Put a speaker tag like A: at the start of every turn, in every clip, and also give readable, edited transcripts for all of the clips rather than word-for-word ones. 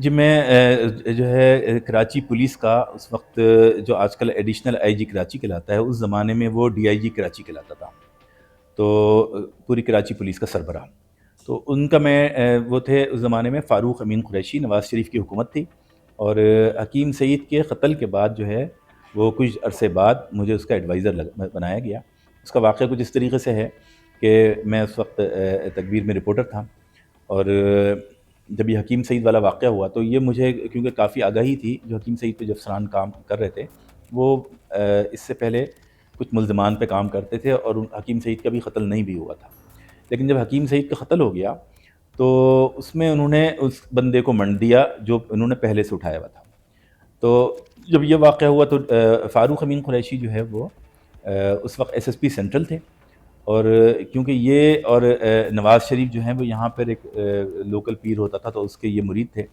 A: جی میں جو ہے کراچی پولیس کا اس وقت جو آج کل ایڈیشنل آئی جی کراچی کہلاتا ہے، اس زمانے میں وہ ڈی آئی جی کراچی کہلاتا تھا، تو پوری کراچی پولیس کا سربراہ۔ تو ان کا میں وہ تھے اس زمانے میں فاروق امین قریشی، نواز شریف کی حکومت تھی، اور حکیم سعید کے قتل کے بعد جو ہے وہ کچھ عرصے بعد مجھے اس کا ایڈوائزر بنایا گیا۔ اس کا واقعہ کچھ اس طریقے سے ہے کہ میں اس وقت تکبیر میں رپورٹر تھا، اور جب یہ حکیم سعید والا واقعہ ہوا تو یہ مجھے کیونکہ کافی آگاہی تھی، جو حکیم سعید پہ جو افسران کام کر رہے تھے وہ اس سے پہلے کچھ ملزمان پہ کام کرتے تھے، اور حکیم سعید کا بھی قتل نہیں بھی ہوا تھا۔ لیکن جب حکیم سعید کا قتل ہو گیا تو اس میں انہوں نے اس بندے کو منڈ دیا جو انہوں نے پہلے سے اٹھایا ہوا تھا۔ تو جب یہ واقعہ ہوا تو فاروق امین قریشی جو ہے وہ اس وقت ایس ایس پی سینٹرل تھے، اور کیونکہ یہ اور نواز شریف جو ہیں وہ یہاں پر ایک لوکل پیر ہوتا تھا تو اس کے یہ مرید تھے،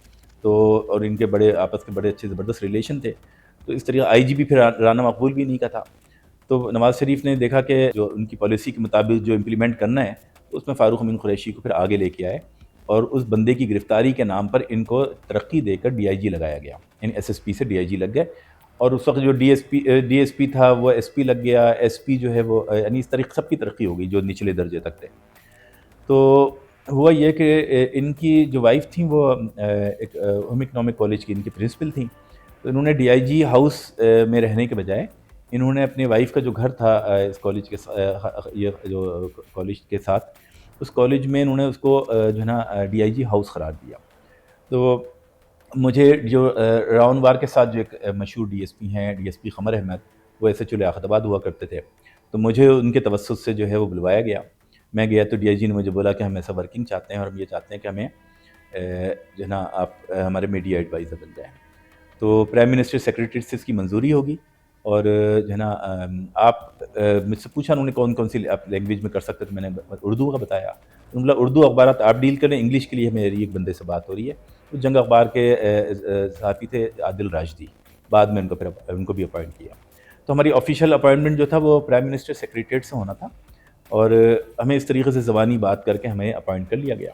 A: تو اور ان کے بڑے آپس کے بڑے اچھے زبردست ریلیشن تھے، تو اس طریقہ آئی جی بھی پھر رانا مقبول بھی نہیں کا تھا۔ تو نواز شریف نے دیکھا کہ جو ان کی پالیسی کے مطابق جو امپلیمنٹ کرنا ہے تو اس میں فاروق امین قریشی کو پھر آگے لے کے آئے، اور اس بندے کی گرفتاری کے نام پر ان کو ترقی دے کر ڈی آئی جی لگایا گیا، یعنی ایس ایس پی سے ڈی آئی جی لگ گئے، اور اس وقت جو ڈی ایس پی تھا وہ ایس پی لگ گیا، ایس پی جو ہے وہ یعنی اس طریقے سب کی ترقی ہو گئی جو نچلے درجے تک تھے۔ تو ہوا یہ کہ ان کی جو وائف تھیں وہ ایک ہوم اکنامک کالج کی ان کی پرنسپل تھیں، تو انہوں نے ڈی آئی جی ہاؤس میں رہنے کے بجائے انہوں نے اپنی وائف کا جو گھر تھا اس کالج کے یہ جو کالج کے ساتھ، اس کالج میں انہوں نے اس کو جو ہے نا ڈی آئی جی ہاؤس قرار دیا۔ تو مجھے جو راؤن وار کے ساتھ جو ایک مشہور ڈی ایس پی ہیں، D S P Qamar Ahmed, وہ ایس ایچ او لیاقت آباد ہوا کرتے تھے، تو مجھے ان کے توسط سے جو ہے وہ بلوایا گیا۔ میں گیا تو ڈی آئی جی نے مجھے بولا کہ ہم ایسا ورکنگ چاہتے ہیں، اور ہم یہ چاہتے ہیں کہ ہمیں جو ہے نا آپ ہمارے میڈیا ایڈوائزر بن جائیں، تو پرائم منسٹر سیکریٹری سے اس کی منظوری ہوگی، اور جو ہے نا آپ مجھ سے پوچھا انہوں نے کون کون سی آپ لینگویج میں کر سکتے، تو میں نے اردو کا بتایا۔ انہوں نے بولا اردو اخبارات آپ ڈیل کریں، انگلش کے لیے میری ایک بندے سے بات ہو رہی ہے، تو جنگ اخبار کے صحافی تھے عادل راشدی، بعد میں ان کو بھی اپوائنٹ کیا۔ تو ہماری آفیشیل اپوائنٹمنٹ جو تھا وہ پرائم منسٹر سیکریٹریٹ سے ہونا تھا، اور ہمیں اس طریقے سے زبانی بات کر کے ہمیں اپوائنٹ کر لیا گیا۔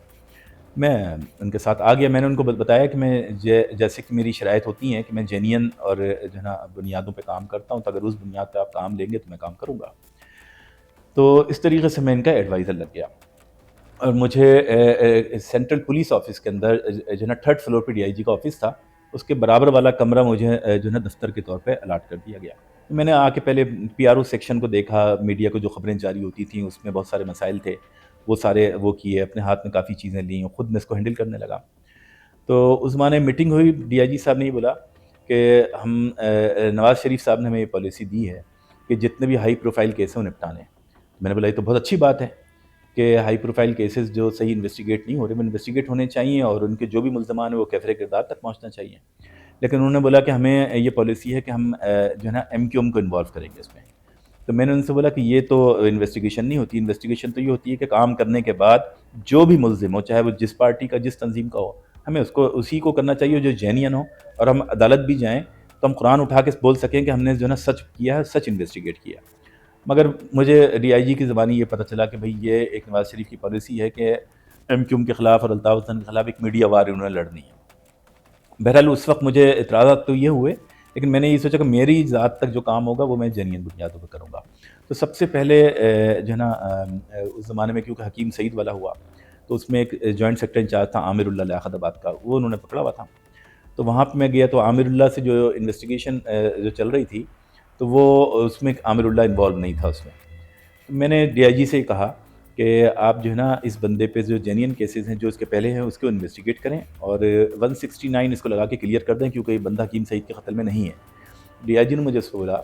A: میں ان کے ساتھ آ گیا، میں نے ان کو بتایا کہ میں جیسے کہ میری شرائط ہوتی ہیں کہ میں جینین اور جو ہے نا بنیادوں پہ کام کرتا ہوں، تو اگر اس بنیاد پہ آپ کام لیں گے تو میں کام کروں گا۔ تو اس طریقے سے میں ان کا ایڈوائزر لگ گیا، اور مجھے سینٹرل پولیس آفس کے اندر جو ہے نا تھرڈ فلور پہ ڈی آئی جی کا آفس تھا، اس کے برابر والا کمرہ مجھے جو ہے نا دفتر کے طور پہ الاٹ کر دیا گیا۔ میں نے آ کے پہلے پی آر او سیکشن کو دیکھا، میڈیا کو جو خبریں جاری ہوتی تھیں اس میں بہت سارے مسائل تھے، وہ سارے وہ کیے، اپنے ہاتھ میں کافی چیزیں لیں، خود میں اس کو ہینڈل کرنے لگا۔ تو اس زمانے میں میٹنگ ہوئی، ڈی آئی جی صاحب نے یہ بولا کہ ہم نواز شریف صاحب نے ہمیں یہ پالیسی دی ہے کہ جتنے بھی ہائی پروفائل کیس ہیں وہ نپٹانے۔ میں نے بولا یہ تو بہت اچھی بات ہے کہ ہائی پروفائل کیسز جو صحیح انویسٹیگیٹ نہیں ہو رہے وہ انویسٹیگیٹ ہونے چاہیے، اور ان کے جو بھی ملزمان ہیں وہ کیفر کردار تک پہنچنا چاہیے۔ لیکن انہوں نے بولا کہ ہمیں یہ پالیسی ہے کہ ہم جو ہے نا ایم کیو ایم کو انوالو کریں گے اس میں۔ تو میں نے ان سے بولا کہ یہ تو انویسٹیگیشن نہیں ہوتی، انویسٹیگیشن تو یہ ہوتی ہے کہ کام کرنے کے بعد جو بھی ملزم ہو، چاہے وہ جس پارٹی کا جس تنظیم کا ہو، ہمیں اسی کو کرنا چاہیے جو جینین ہو، اور ہم عدالت بھی جائیں تو ہم قرآن اٹھا کے بول سکیں کہ ہم نے جو ہے نا سچ کیا ہے، سچ انویسٹیگیٹ کیا۔ مگر مجھے ڈی آئی جی کی زبانی یہ پتہ چلا کہ بھئی یہ ایک نواز شریف کی پالیسی ہے کہ ایم کیو ایم کے خلاف اور الطاف حسن کے خلاف ایک میڈیا وار انہوں نے لڑنی ہے۔ بہرحال اس وقت مجھے اعتراضات تو یہ ہوئے، لیکن میں نے یہ سوچا کہ میری ذات تک جو کام ہوگا وہ میں جینین بنیادوں پہ کروں گا۔ تو سب سے پہلے جو ہے نا اس زمانے میں کیونکہ حکیم سعید والا ہوا تو اس میں ایک جوائنٹ سیکرٹری انچارج تھا عامر اللہ لیاقت آباد کا، وہ انہوں نے پکڑا ہوا تھا۔ تو وہاں پہ میں گیا تو عامر اللہ سے جو انویسٹیگیشن جو چل رہی تھی تو وہ اس میں عامر اللہ انوالو نہیں تھا اس میں۔ تو میں نے ڈی آئی جی سے کہا کہ آپ جو ہے نا اس بندے پہ جو جینین کیسز ہیں جو اس کے پہلے ہیں اس کو انویسٹیگیٹ کریں، اور 169 اس کو لگا کے کلیئر کر دیں، کیونکہ یہ بندہ حکیم سعید کے قتل میں نہیں ہے۔ ڈی آئی جی نے مجھے اس کو بولا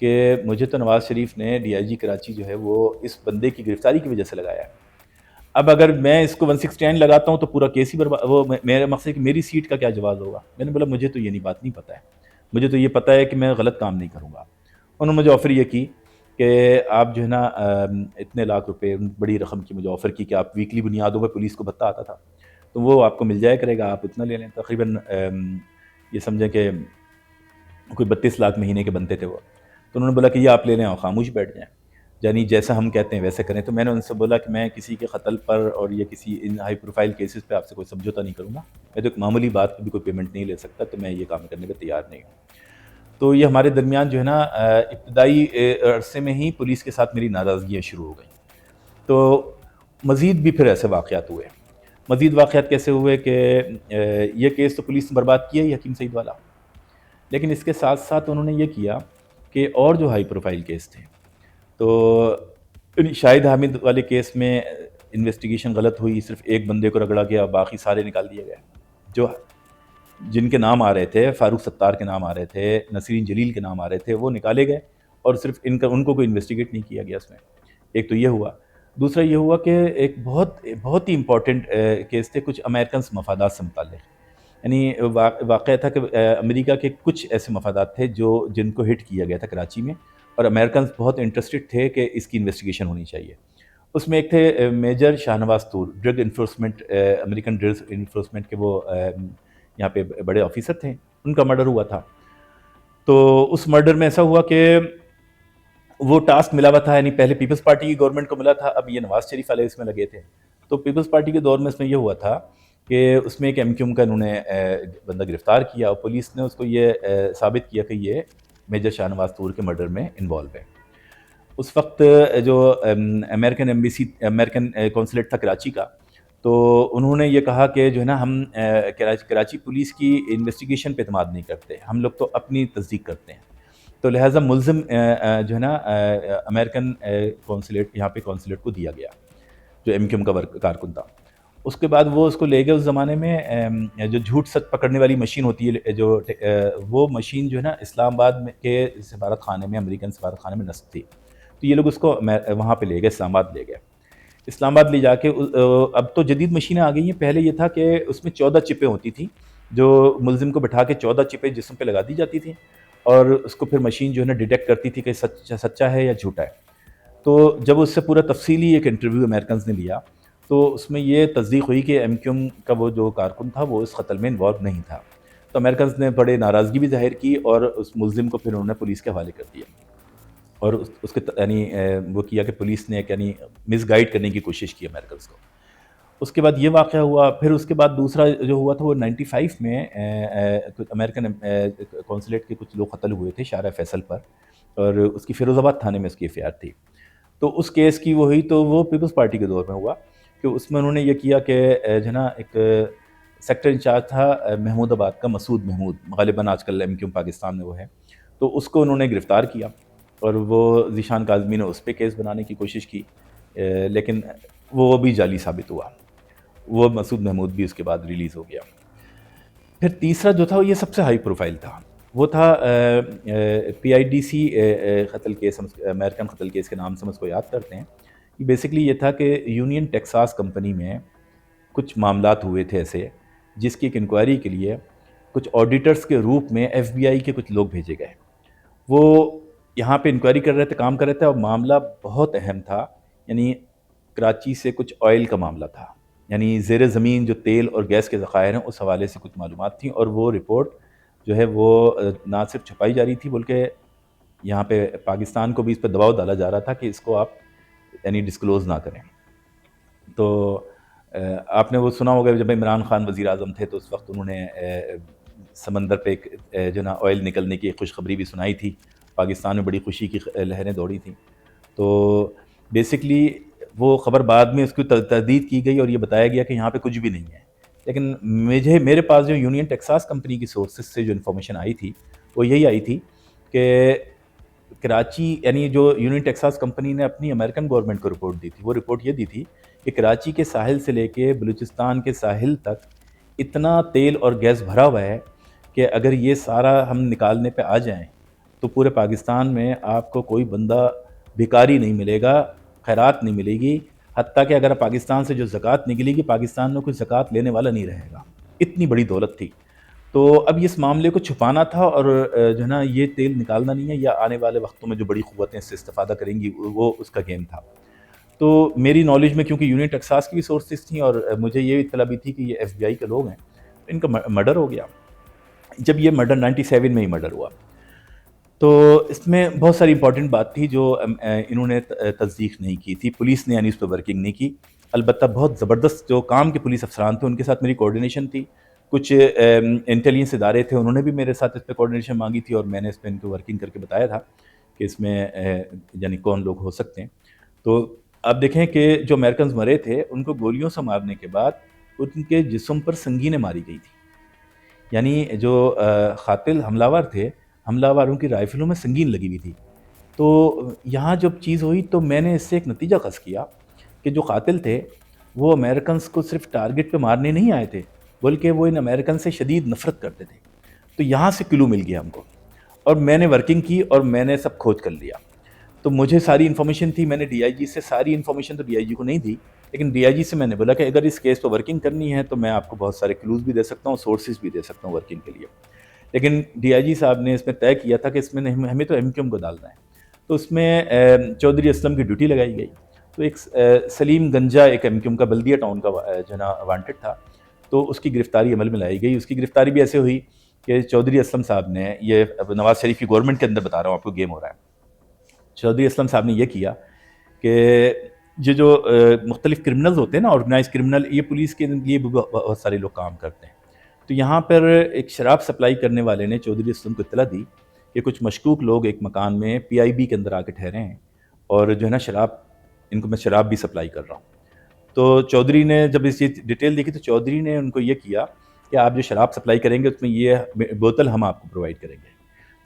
A: کہ مجھے تو نواز شریف نے ڈی آئی جی کراچی جو ہے وہ اس بندے کی گرفتاری کی وجہ سے لگایا ہے، اب اگر میں اس کو 169 لگاتا ہوں تو پورا کیس ہی وہ میرا مقصد ہے کہ میری سیٹ کا کیا جواز ہوگا۔ میں نے بولا مجھے تو یہ نہیں بات نہیں پتہ ہے، مجھے تو یہ پتہ ہے کہ میں غلط کام نہیں کروں گا۔ انہوں نے مجھے آفر یہ کی کہ آپ جو ہے نا اتنے لاکھ روپے بڑی رقم کی مجھے آفر کی کہ آپ ویکلی بنیادوں پہ پولیس کو بھتہ آتا تھا تو وہ آپ کو مل جایا کرے گا، آپ اتنا لے لیں، تقریباً یہ سمجھیں کہ کوئی 32 لاکھ مہینے کے بنتے تھے وہ۔ تو انہوں نے بولا کہ یہ آپ لے لیں اور خاموش بیٹھ جائیں۔ یعنی جیسا ہم کہتے ہیں ویسے کریں. تو میں نے ان سے بولا کہ میں کسی کے قتل پر اور یا کسی ان ہائی پروفائل کیسز پہ آپ سے کوئی سمجھوتا نہیں کروں گا. میں تو ایک معمولی بات پہ بھی کوئی پیمنٹ نہیں لے سکتا, تو میں یہ کام کرنے پہ تیار نہیں ہوں. تو یہ ہمارے درمیان جو ہے نا ابتدائی عرصے میں ہی پولیس کے ساتھ میری ناراضگیاں شروع ہو گئیں. تو مزید بھی پھر ایسے واقعات ہوئے. مزید واقعات کیسے ہوئے کہ یہ کیس تو پولیس نے برباد کیا ہی حکیم سعید والا, لیکن اس کے ساتھ ساتھ انہوں نے یہ کیا کہ اور جو ہائی پروفائل کیس تھے, تو شاہد حامد والے کیس میں انویسٹیگیشن غلط ہوئی, صرف ایک بندے کو رگڑا گیا, باقی سارے نکال دیے گئے. جو جن کے نام آ رہے تھے, فاروق ستار کے نام آ رہے تھے, نسرین جلیل کے نام آ رہے تھے, وہ نکالے گئے اور صرف ان کو کوئی انویسٹیگیٹ نہیں کیا گیا اس میں. ایک تو یہ ہوا. دوسرا یہ ہوا کہ ایک بہت ہی امپورٹنٹ کیس تھے کچھ امریکنس مفادات سے متعلق. یعنی واقعہ تھا کہ امریکہ کے کچھ ایسے مفادات تھے جن کو ہٹ کیا گیا تھا کراچی میں, اور امریکنس بہت انٹرسٹڈ تھے کہ اس کی انویسٹیگیشن ہونی چاہیے. اس میں ایک تھے میجر شاہنواز طور, drug enforcement, American drug enforcement کے وہ یہاں پہ بڑے آفیسر تھے, ان کا مرڈر ہوا تھا. تو اس مرڈر میں ایسا ہوا کہ وہ ٹاسک ملا ہوا تھا, یعنی پہلے پیپلز پارٹی کی گورنمنٹ کو ملا تھا, اب یہ نواز شریف والے اس میں لگے تھے. تو پیپلز پارٹی کے دور میں اس میں یہ ہوا تھا کہ اس میں ایک ایم کیو ایم کا انہوں نے بندہ گرفتار کیا, اور پولیس نے اس کو یہ ثابت کیا کہ یہ میجر شاہنواز طور کے مرڈر میں انوالو ہے. اس وقت جو امریکن ایمبیسی, امریکن کونسلیٹ تھا کراچی کا, تو انہوں نے یہ کہا کہ جو ہے نا ہم کراچی پولیس کی انویسٹیگیشن پہ اعتماد نہیں کرتے, ہم لوگ تو اپنی تصدیق کرتے ہیں. تو لہٰذا ملزم جو ہے نا امریکن کونسلیٹ, یہاں پہ کونسلیٹ کو دیا گیا, جو ایم کیو ایم کا کارکن تھا. اس کے بعد وہ اس کو لے گئے. اس زمانے میں جو جھوٹ سچ پکڑنے والی مشین ہوتی ہے, جو وہ مشین جو ہے نا اسلام آباد میں کے سفارت خانے میں, امریکن سفارت خانے میں نصب تھی. تو یہ لوگ اس کو وہاں پہ لے گئے, اسلام آباد لے گئے. اسلام آباد لے جا کے, اب تو جدید مشینیں آ گئی ہیں, پہلے یہ تھا کہ اس میں 14 چپیں ہوتی تھیں, جو ملزم کو بٹھا کے 14 چپیں جسم پہ لگا دی جاتی تھیں, اور اس کو پھر مشین جو ہے نا ڈیٹیکٹ کرتی تھی کہ سچا ہے یا جھوٹا ہے. تو جب اس سے پورا تفصیلی ایک انٹرویو امریکنز نے لیا, تو اس میں یہ تصدیق ہوئی کہ ایم کیو ایم کا وہ جو کارکن تھا وہ اس قتل میں انوالو نہیں تھا. تو امریکنز نے بڑے ناراضگی بھی ظاہر کی, اور اس ملزم کو پھر انہوں نے پولیس کے حوالے کر دیا, اور اس کے یعنی وہ کیا کہ پولیس نے یعنی مس گائیڈ کرنے کی کوشش کی امریکنز کو. اس کے بعد یہ واقعہ ہوا. پھر اس کے بعد دوسرا جو ہوا تھا وہ 95 میں امریکن کونسلیٹ کے کچھ لوگ قتل ہوئے تھے شارع فیصل پر, اور اس کی فیروز آباد تھانے میں اس کی ایف آئی آر تھی. تو اس کیس کی وہ ہوئی, تو وہ پیپلز پارٹی کے دور میں ہوا کہ اس میں انہوں نے یہ کیا کہ جو ہے نا ایک سیکٹر انچارج تھا محمود آباد کا, مسعود محمود, غالباً آج کل ایم کیو ایم پاکستان میں وہ ہے. تو اس کو انہوں نے گرفتار کیا, اور وہ ذیشان کاظمی نے اس پہ کیس بنانے کی کوشش کی, لیکن وہ بھی جعلی ثابت ہوا. وہ مسعود محمود بھی اس کے بعد ریلیز ہو گیا. پھر تیسرا جو تھا وہ یہ سب سے ہائی پروفائل تھا, وہ تھا پی آئی ڈی سی قتل کیس, امریکن قتل کیس کے نام سے ہم اس کو یاد کرتے ہیں. بیسکلی یہ تھا کہ یونین ٹیکساس کمپنی میں کچھ معاملات ہوئے تھے ایسے, جس کی ایک انکوائری کے لیے کچھ آڈیٹرز کے روپ میں ایف بی آئی کے کچھ لوگ بھیجے گئے. وہ یہاں پہ انکوائری کر رہے تھے, کام کر رہے تھے, اور معاملہ بہت اہم تھا. یعنی کراچی سے کچھ آئل کا معاملہ تھا, یعنی زیر زمین جو تیل اور گیس کے ذخائر ہیں اس حوالے سے کچھ معلومات تھیں, اور وہ رپورٹ جو ہے وہ نہ صرف چھپائی جا رہی تھی بلکہ یہاں پہ پاکستان کو بھی اس پہ دباؤ ڈالا جا رہا تھا کہ اس کو آپ یعنی ڈسکلوز نہ کریں. تو آپ نے وہ سنا ہوگا جب عمران خان وزیر اعظم تھے تو اس وقت انہوں نے سمندر پہ جو نا آئل نکلنے کی خوشخبری بھی سنائی تھی, پاکستان میں بڑی خوشی کی لہریں دوڑی تھیں. تو بیسکلی وہ خبر بعد میں اس کی تردید کی گئی اور یہ بتایا گیا کہ یہاں پہ کچھ بھی نہیں ہے, لیکن میرے پاس جو یونین ٹیکساس کمپنی کی سورسز سے جو انفارمیشن آئی تھی وہ یہی آئی تھی کہ کراچی, یعنی جو یونین ٹیکساس کمپنی نے اپنی امریکن گورنمنٹ کو رپورٹ دی تھی, وہ رپورٹ یہ دی تھی کہ کراچی کے ساحل سے لے کے بلوچستان کے ساحل تک اتنا تیل اور گیس بھرا ہوا ہے کہ اگر یہ سارا ہم نکالنے پہ آ جائیں تو پورے پاکستان میں آپ کو کوئی بندہ بھکاری نہیں ملے گا, خیرات نہیں ملے گی, حتیٰ کہ اگر پاکستان سے جو زکوٰۃ نکلے گی پاکستان میں کوئی زکوٰۃ لینے والا نہیں رہے گا. اتنی بڑی دولت تھی. تو اب اس معاملے کو چھپانا تھا, اور جو ہے نا یہ تیل نکالنا نہیں ہے, یا آنے والے وقتوں میں جو بڑی قوتیں اس سے استفادہ کریں گی وہ اس کا گیم تھا. تو میری نالج میں کیونکہ یونین ٹیکساس کی بھی سورسز تھیں اور مجھے یہ اطلاع بھی تھی کہ یہ ایف بی آئی کے لوگ ہیں, ان کا مرڈر ہو گیا. جب یہ مرڈر 97 میں ہی مرڈر ہوا, تو اس میں بہت ساری امپورٹنٹ بات تھی جو انہوں نے تصدیق نہیں کی تھی، پولیس نے یعنی اس پہ ورکنگ نہیں کی. البتہ بہت زبردست جو کام کے پولیس افسران تھے ان کے ساتھ میری کوارڈینیشن تھی. کچھ انٹیلیجنس ادارے تھے، انہوں نے بھی میرے ساتھ اس پہ کوارڈینیشن مانگی تھی، اور میں نے اس پہ ان کو ورکنگ کر کے بتایا تھا کہ اس میں یعنی کون لوگ ہو سکتے ہیں. تو آپ دیکھیں کہ جو امریکنز مرے تھے ان کو گولیوں سے مارنے کے بعد ان کے جسم پر سنگینیں ماری گئی تھی. یعنی جو قاتل حملہ آور تھے، حملہ آوروں کی رائفلوں میں سنگین لگی ہوئی تھی. تو یہاں جب چیز ہوئی تو میں نے اس سے ایک نتیجہ خاص کیا کہ جو قاتل تھے وہ امریکنز کو صرف ٹارگٹ پہ مارنے نہیں آئے تھے، بلکہ وہ ان امریکن سے شدید نفرت کرتے تھے. تو یہاں سے کلو مل گیا ہم کو، اور میں نے ورکنگ کی اور میں نے سب کھوج کر لیا. تو مجھے ساری انفارمیشن تھی، میں نے ڈی آئی جی سے ساری انفارمیشن تو ڈی آئی جی کو نہیں دی، لیکن ڈی آئی جی سے میں نے بولا کہ اگر اس کیس پہ ورکنگ کرنی ہے تو میں آپ کو بہت سارے کلوز بھی دے سکتا ہوں، سورسز بھی دے سکتا ہوں ورکنگ کے لیے. لیکن ڈی آئی جی صاحب نے اس میں طے کیا تھا کہ اس میں ہمیں تو ایم کیو ایم کو ڈالنا ہے. تو اس میں چودھری اسلم کی ڈیوٹی لگائی گئی. تو ایک سلیم گنجا ایک ایم کیو ایم کا بلدیہ ٹاؤن کا جو ہے نا وانٹڈ تھا، تو اس کی گرفتاری عمل میں لائی گئی. اس کی گرفتاری بھی ایسے ہوئی کہ چودھری اسلم صاحب نے، یہ نواز شریف کی گورنمنٹ کے اندر بتا رہا ہوں آپ کو گیم ہو رہا ہے، چودھری اسلم صاحب نے یہ کیا کہ یہ جو مختلف کرمنلز ہوتے ہیں نا، آرگنائز کرمنل، یہ پولیس کے لیے بھی بہت سارے لوگ کام کرتے ہیں. تو یہاں پر ایک شراب سپلائی کرنے والے نے چودھری اسلم کو اطلاع دی کہ کچھ مشکوک لوگ ایک مکان میں پی آئی بی کے اندر آ کے ٹھہرے ہیں، اور جو ہے نا شراب، ان کو میں شراب بھی سپلائی کر رہا ہوں. تو چودھری نے جب اس چیز ڈیٹیل دیکھی تو چودھری نے ان کو یہ کیا کہ آپ جو شراب سپلائی کریں گے اس میں یہ بوتل ہم آپ کو پرووائڈ کریں گے.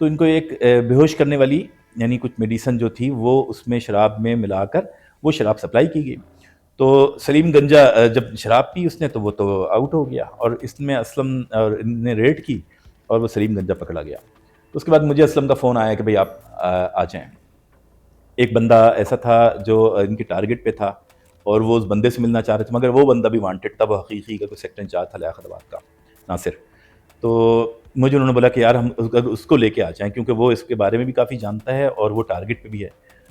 A: تو ان کو ایک بے ہوش کرنے والی یعنی کچھ میڈیسن جو تھی وہ اس میں شراب میں ملا کر وہ شراب سپلائی کی گئی. تو سلیم گنجا جب شراب پی اس نے تو وہ تو آؤٹ ہو گیا، اور اس میں اسلم اور ان نے ریڈ کی اور وہ سلیم گنجا پکڑا گیا. اس کے بعد مجھے اسلم کا فون آیا کہ بھئی آپ آ جائیں. ایک بندہ ایسا تھا جو ان کے ٹارگٹ پہ تھا اور وہ اس بندے سے ملنا چاہ رہے تھے، مگر وہ بندہ بھی وانٹڈ تھا، وہ حقیقی کا کوئی سیکٹر انچارج تھا لیاقت آباد کا، ناصر. تو مجھے انہوں نے بولا کہ یار ہم اس کو لے کے آ جائیں کیونکہ وہ اس کے بارے میں بھی کافی جانتا ہے اور وہ ٹارگٹ پہ بھی ہے.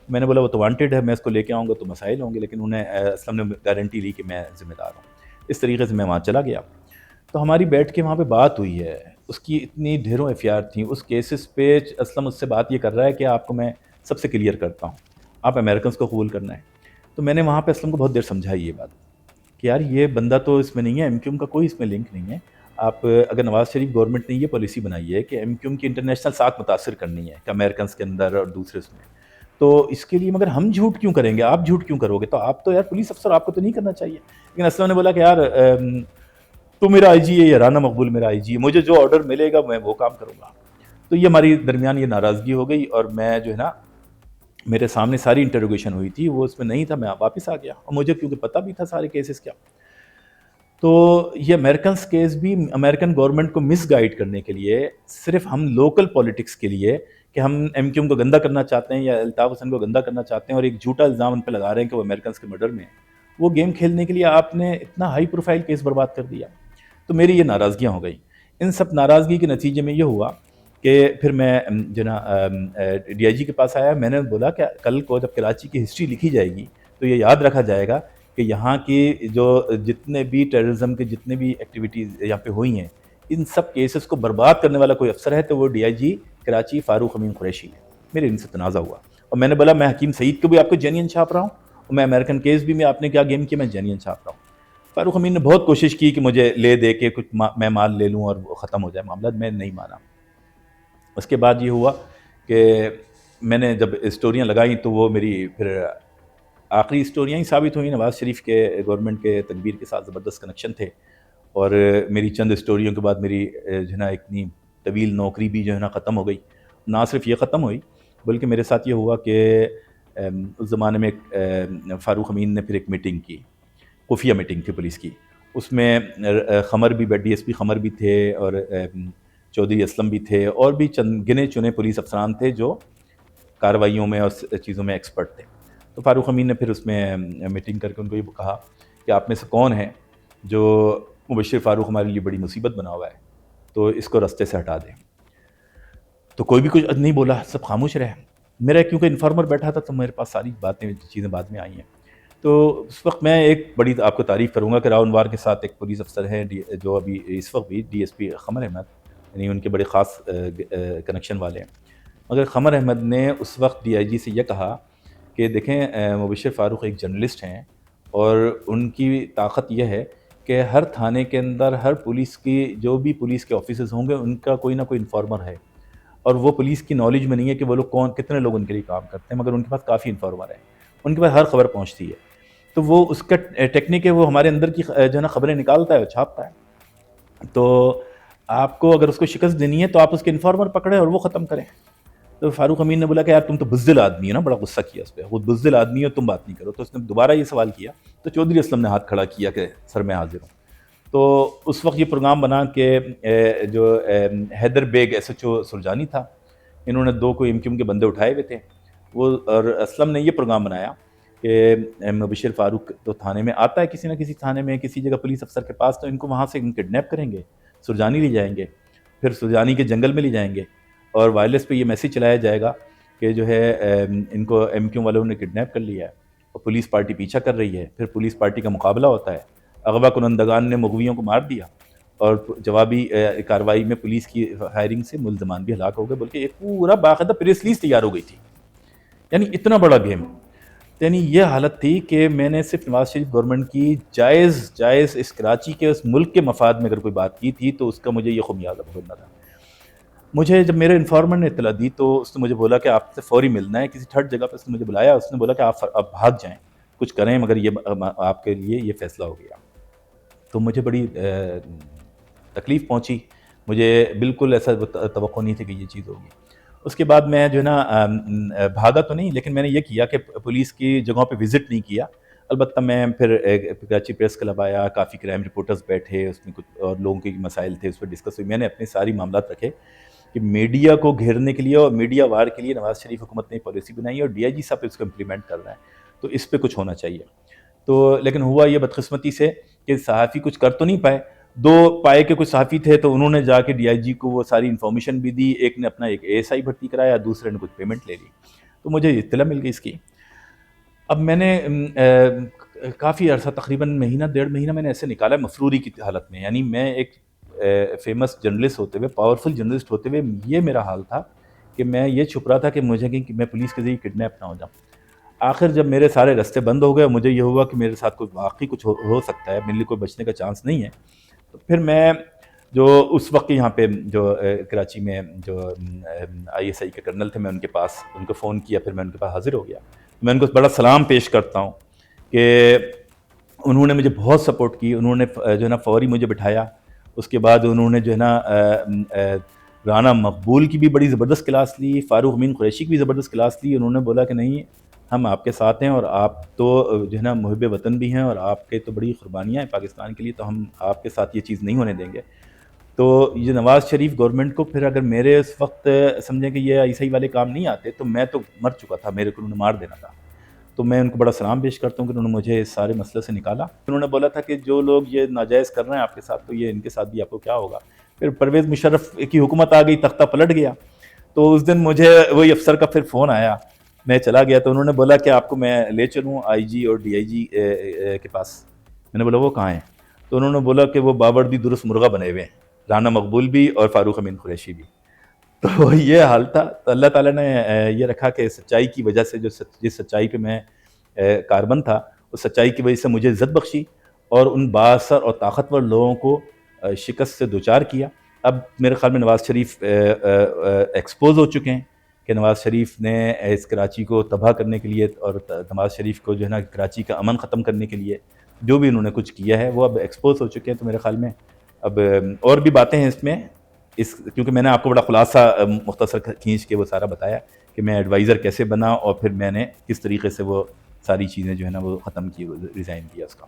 A: میں نے بولا وہ تو وانٹڈ ہے، میں اس کو لے کے آؤں گا تو مسائل ہوں گے، لیکن انہیں اسلم نے گارنٹی لی کہ میں ذمہ دار ہوں. اس طریقے سے میں وہاں چلا گیا. تو ہماری بیٹھ کے وہاں پہ بات ہوئی ہے، اس کی اتنی ڈھیروں ایف آئی آر تھیں اس کیسز پہ. اسلم اس سے بات یہ کر رہا ہے کہ آپ کو میں سب سے کلیئر کرتا ہوں، آپ امریکنز کو قبول کرنا ہے. تو میں نے وہاں پہ اسلم کو بہت دیر سمجھائی یہ بات کہ یار یہ بندہ تو اس میں نہیں ہے، ایم کیو ایم کا کوئی اس میں لنک نہیں ہے. آپ اگر نواز شریف گورنمنٹ نے یہ پالیسی بنائی ہے کہ ایم کیو ایم کی انٹرنیشنل ساتھ متاثر کرنی ہے کہ امریکنز کے اندر اور دوسرے اس میں، تو اس کے لیے مگر ہم جھوٹ کیوں کریں گے، آپ جھوٹ کیوں کرو گے؟ تو آپ تو یار پولیس افسر، آپ کو تو نہیں کرنا چاہیے. لیکن اسلم نے بولا کہ یار تو میرا آئی جی ہے یا رانا مقبول میرا آئی جی ہے، مجھے جو آرڈر ملے گا میں وہ کام کروں گا. تو یہ ہماری درمیان یہ ناراضگی ہو گئی، اور میں جو ہے نا میرے سامنے ساری انٹروگیشن ہوئی تھی، وہ اس میں نہیں تھا، میں واپس آ گیا. اور مجھے کیونکہ پتہ بھی تھا سارے کیسز کیا. تو یہ امریکنز کیس بھی امریکن گورنمنٹ کو مس گائیڈ کرنے کے لیے، صرف ہم لوکل پولیٹکس کے لیے کہ ہم ایم کیو ایم کو گندہ کرنا چاہتے ہیں یا الطاف حسن کو گندہ کرنا چاہتے ہیں اور ایک جھوٹا الزام ان پہ لگا رہے ہیں کہ وہ امریکنز کے مرڈر میں ہیں، وہ گیم کھیلنے کے لیے آپ نے اتنا ہائی پروفائل کیس برباد کر دیا. تو میری یہ ناراضگیاں ہو گئی. ان سب ناراضگی کے نتیجے میں یہ ہوا کہ پھر میں جو نا ڈی آئی جی کے پاس آیا. میں نے بولا کہ کل کو جب کراچی کی ہسٹری لکھی جائے گی تو یہ یاد رکھا جائے گا کہ یہاں کی جو جتنے بھی ٹیررزم کے جتنے بھی ایکٹیویٹیز یہاں پہ ہوئی ہیں، ان سب کیسز کو برباد کرنے والا کوئی افسر ہے تو وہ ڈی آئی جی کراچی فاروق امین قریشی ہے. میرے ان سے تنازع ہوا اور میں نے بولا میں حکیم سعید کو بھی آپ کو جینین چھاپ رہا ہوں اور میں امریکن کیس بھی میں آپ نے کیا گیم کیا میں جینین چھاپ رہا ہوں. فاروق امین نے بہت کوشش کی کہ مجھے لے دے کے کچھ میں مال لے لوں اور وہ ختم ہو جائے معاملہ، میں نہیں مانا. اس کے بعد یہ ہوا کہ میں نے جب اسٹوریاں لگائیں تو وہ میری پھر آخری اسٹوریاں ہی ثابت ہوئیں. نواز شریف کے گورنمنٹ کے تدبیر کے ساتھ زبردست کنیکشن تھے، اور میری چند اسٹوریوں کے بعد میری جو ہے نا اتنی طویل نوکری بھی جو ہے نا ختم ہو گئی. نہ صرف یہ ختم ہوئی بلکہ میرے ساتھ یہ ہوا کہ اس زمانے میں فاروق امین نے پھر ایک میٹنگ کی، خفیہ میٹنگ تھی پولیس کی. اس میں خمر بھی ڈی ایس پی خمر بھی تھے اور چودھری اسلم بھی تھے اور بھی چند گنے چنے پولیس افسران تھے جو کارروائیوں میں اور چیزوں میں ایکسپرٹ تھے. تو فاروق امین نے پھر اس میں میٹنگ کر کے ان کو یہ کہا کہ آپ میں سے کون ہے جو مبشر فاروق ہمارے لیے بڑی مصیبت بنا ہوا ہے تو اس کو رستے سے ہٹا دیں. تو کوئی بھی کچھ نہیں بولا، سب خاموش رہے. میرا کیونکہ انفارمر بیٹھا تھا تو میرے پاس ساری باتیں چیزیں بعد میں آئی ہیں. تو اس وقت میں ایک بڑی آپ کو تعریف کروں گا کہ راؤنوار کے ساتھ ایک پولیس افسر ہیں جو ابھی اس وقت بھی ڈی ایس پی خمر احمد، یعنی ان کے بڑے خاص کنیکشن والے ہیں. مگر قمر احمد نے اس وقت ڈی آئی جی سے یہ کہا کہ دیکھیں مبشر فاروق ایک جرنلسٹ ہیں اور ان کی طاقت یہ ہے کہ ہر تھانے کے اندر ہر پولیس کی جو بھی پولیس کے آفیسرز ہوں گے ان کا کوئی نہ کوئی انفارمر ہے، اور وہ پولیس کی نالج میں نہیں ہے کہ وہ لوگ کتنے لوگ ان کے لیے کام کرتے ہیں، مگر ان کے پاس کافی انفارمر ہیں، ان کے پاس ہر خبر پہنچتی ہے، تو وہ اس کا ٹیکنیک ہے، وہ ہمارے اندر کی جو ہے نا خبریں نکالتا ہے اور چھاپتا ہے، تو آپ کو اگر اس کو شکست دینی ہے تو آپ اس کے انفارمر پکڑیں اور وہ ختم کریں۔ تو فاروق امین نے بولا کہ یار تم تو بزدل آدمی ہے نا، بڑا غصہ کیا اس پہ، وہ بزدل آدمی ہے تم بات نہیں کرو، تو اس نے دوبارہ یہ سوال کیا تو چودھری اسلم نے ہاتھ کھڑا کیا کہ سر میں حاضر ہوں۔ تو اس وقت یہ پروگرام بنا کہ جو Haider Baig S H O Surjani تھا، انہوں نے دو کوئی ایم کے بندے اٹھائے ہوئے تھے، وہ اور اسلم نے یہ پروگرام بنایا کہ مبشر فاروق تو تھانے میں آتا ہے، کسی نہ کسی تھانے میں کسی جگہ پولیس افسر کے پاس، تو ان کو وہاں سے کڈنیپ کریں گے، سرجانی لے جائیں گے، پھر سرجانی کے جنگل میں لے جائیں گے، اور وائرلیس پہ یہ میسیج چلایا جائے گا کہ جو ہے ان کو ایم کیو والوں نے کڈنیپ کر لیا ہے اور پولیس پارٹی پیچھا کر رہی ہے، پھر پولیس پارٹی کا مقابلہ ہوتا ہے، اغوا کنندگان نے مغویوں کو مار دیا اور جوابی کارروائی میں پولیس کی فائرنگ سے ملزمان بھی ہلاک ہو گئے، بلکہ ایک پورا باقاعدہ پریس ریلیز تیار ہو گئی تھی، یعنی اتنا بڑا گیم۔ یعنی یہ حالت تھی کہ میں نے صرف نواز شریف گورنمنٹ کی جائز اس کراچی کے اس ملک کے مفاد میں اگر کوئی بات کی تھی تو اس کا مجھے یہ خمیازہ بھگتنا تھا۔ مجھے جب میرے انفارمر نے اطلاع دی تو اس نے مجھے بولا کہ آپ سے فوری ملنا ہے، کسی تھرڈ جگہ پہ اس نے مجھے بلایا، اس نے بولا کہ آپ بھاگ جائیں، کچھ کریں، مگر یہ آپ کے لیے یہ فیصلہ ہو گیا۔ تو مجھے بڑی تکلیف پہنچی، مجھے بالکل ایسا توقع نہیں تھی کہ یہ چیز ہوگی۔ اس کے بعد میں جو ہے نا بھاگا تو نہیں، لیکن میں نے یہ کیا کہ پولیس کی جگہوں پہ وزٹ نہیں کیا، البتہ میں پھر کراچی پریس کلب آیا، کافی کرائم رپورٹرز بیٹھے، اس میں کچھ اور لوگوں کے مسائل تھے، اس پہ ڈسکس ہوئی، میں نے اپنے ساری معاملات رکھے کہ میڈیا کو گھیرنے کے لیے اور میڈیا وار کے لیے نواز شریف حکومت نے پالیسی بنائی ہے اور ڈی آئی جی صاحب اس کو امپلیمنٹ کر رہے ہیں، تو اس پہ کچھ ہونا چاہیے۔ تو لیکن ہوا یہ بدقسمتی سے کہ صحافی کچھ کر تو نہیں پائے، دو پائے کے کچھ صحافی تھے تو انہوں نے جا کے ڈی آئی جی کو وہ ساری انفارمیشن بھی دی، ایک نے اپنا ایک اے ایس آئی بھرتی کرایا، دوسرے نے کچھ پیمنٹ لے لی، تو مجھے اطلاع مل گئی اس کی۔ اب میں نے کافی عرصہ تقریباً مہینہ ڈیڑھ مہینہ میں نے ایسے نکالا مفروری کی حالت میں، یعنی میں ایک فیمس جرنلسٹ ہوتے ہوئے، پاورفل جرنلسٹ ہوتے ہوئے یہ میرا حال تھا کہ میں یہ چھپ رہا تھا کہ مجھے کہ میں پولیس کے ذریعے کڈنیپ نہ ہو جاؤں۔ آخر جب میرے سارے راستے بند ہو گئے، مجھے یہ ہوا کہ میرے ساتھ کوئی واقعی کچھ ہو سکتا ہے، میرے لیے کوئی بچنے کا چانس نہیں ہے، تو پھر میں جو اس وقت یہاں پہ جو کراچی میں جو آئی ایس آئی کے کرنل تھے، میں ان کے پاس ان کو فون کیا، پھر میں ان کے پاس حاضر ہو گیا۔ میں ان کو بڑا سلام پیش کرتا ہوں کہ انہوں نے مجھے بہت سپورٹ کی، انہوں نے جو ہے نا فوری مجھے بٹھایا، اس کے بعد انہوں نے جو ہے نا رانا مقبول کی بھی بڑی زبردست کلاس لی، فاروق امین قریشی کی بھی زبردست کلاس لی، انہوں نے بولا کہ نہیں ہم آپ کے ساتھ ہیں اور آپ تو جو ہے نا محب وطن بھی ہیں اور آپ کے تو بڑی قربانیاں ہیں پاکستان کے لیے، تو ہم آپ کے ساتھ یہ چیز نہیں ہونے دیں گے۔ تو یہ نواز شریف گورنمنٹ کو پھر اگر میرے اس وقت سمجھیں کہ یہ عیسائی والے کام نہیں آتے تو میں تو مر چکا تھا، میرے کو انہوں نے مار دینا تھا۔ تو میں ان کو بڑا سلام پیش کرتا ہوں کہ انہوں نے مجھے اس سارے مسئلے سے نکالا۔ انہوں نے بولا تھا کہ جو لوگ یہ ناجائز کر رہے ہیں آپ کے ساتھ، تو یہ ان کے ساتھ بھی آپ کو کیا ہوگا۔ پھر پرویز مشرف کی حکومت آ گئی، تختہ پلٹ گیا، تو اس دن مجھے وہی افسر کا پھر فون آیا، میں چلا گیا تو انہوں نے بولا کہ آپ کو میں لے چلوں آئی جی اور ڈی آئی جی کے پاس۔ میں نے بولا وہ کہاں ہیں؟ تو انہوں نے بولا کہ وہ باوردی درست مرغہ بنے ہوئے ہیں، رانا مقبول بھی اور فاروق امین قریشی بھی۔ تو یہ حال تھا، تو اللہ تعالیٰ نے یہ رکھا کہ سچائی کی وجہ سے جس سچائی پہ میں کاربن تھا، اس سچائی کی وجہ سے مجھے عزت بخشی اور ان بااثر اور طاقتور لوگوں کو شکست سے دوچار کیا۔ اب میرے خیال میں نواز شریف ایکسپوز ہو چکے ہیں کہ نواز شریف نے اس کراچی کو تباہ کرنے کے لیے اور نواز شریف کو جو ہے نا کراچی کا امن ختم کرنے کے لیے جو بھی انہوں نے کچھ کیا ہے وہ اب ایکسپوز ہو چکے ہیں۔ تو میرے خیال میں اب اور بھی باتیں ہیں اس میں، کیونکہ میں نے آپ کو بڑا خلاصہ مختصر کھینچ کے وہ سارا بتایا کہ میں ایڈوائزر کیسے بنا اور پھر میں نے کس طریقے سے وہ ساری چیزیں جو ہے نا وہ ختم کی، ریزائن کیا اس کا۔